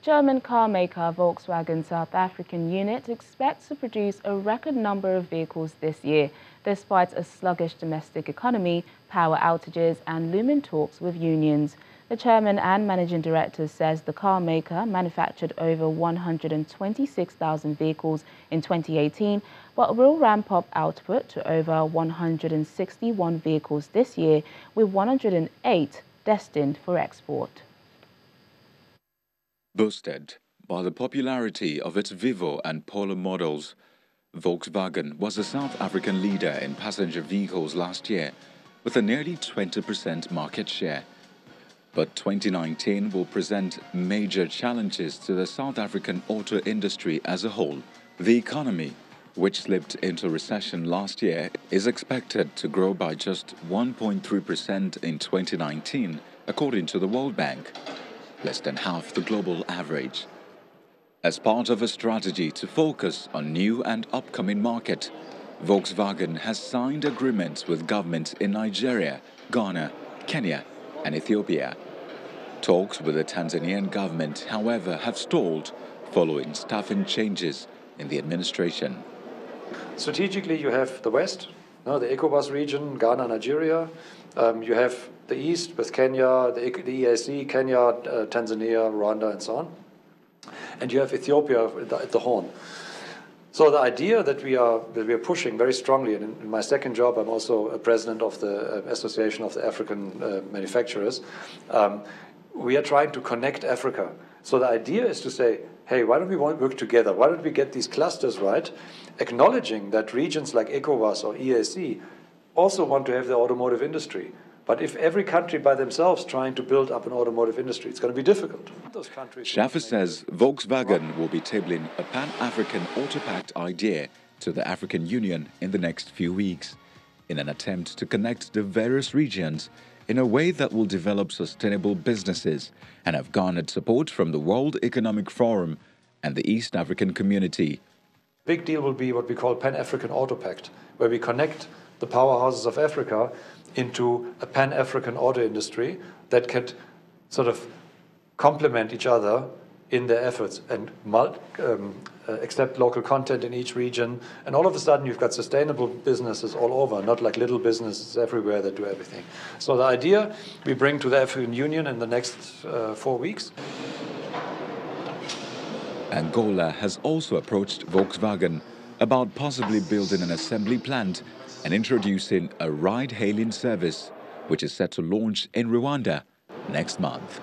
German car maker Volkswagen South African unit expects to produce a record number of vehicles this year, despite a sluggish domestic economy, power outages and looming talks with unions. The chairman and managing director says the car maker manufactured over 126,000 vehicles in 2018, but will ramp up output to over 161 vehicles this year, with 108 destined for export. Boosted by the popularity of its Vivo and Polo models, Volkswagen was a South African leader in passenger vehicles last year, with a nearly 20% market share. But 2019 will present major challenges to the South African auto industry as a whole. The economy, which slipped into recession last year, is expected to grow by just 1.3% in 2019, according to the World Bank, less than half the global average. As part of a strategy to focus on new and upcoming markets, Volkswagen has signed agreements with governments in Nigeria, Ghana, Kenya, and Ethiopia. Talks with the Tanzanian government, however, have stalled following staffing changes in the administration. Strategically, you have the West, the ECOWAS region, Ghana, Nigeria. You have the East with Kenya, the EAC, Kenya, Tanzania, Rwanda, and so on. And you have Ethiopia at the Horn. So the idea that we are pushing very strongly, and in my second job, I'm also a president of the Association of the African Manufacturers. We are trying to connect Africa. So the idea is to say, hey, why don't we work together? Why don't we get these clusters right, acknowledging that regions like ECOWAS or EAC also want to have the automotive industry. But if every country by themselves trying to build up an automotive industry, it's going to be difficult. Schaffer says Volkswagen will be tabling a Pan-African Auto Pact idea to the African Union in the next few weeks, in an attempt to connect the various regions in a way that will develop sustainable businesses and have garnered support from the World Economic Forum and the East African community. Big deal will be what we call Pan-African Auto Pact, where we connect the powerhouses of Africa into a Pan-African auto industry that can sort of complement each other in their efforts and accept local content in each region. And all of a sudden, you've got sustainable businesses all over, not like little businesses everywhere that do everything. So the idea we bring to the African Union in the next 4 weeks. Angola has also approached Volkswagen about possibly building an assembly plant and introducing a ride-hailing service, which is set to launch in Rwanda next month.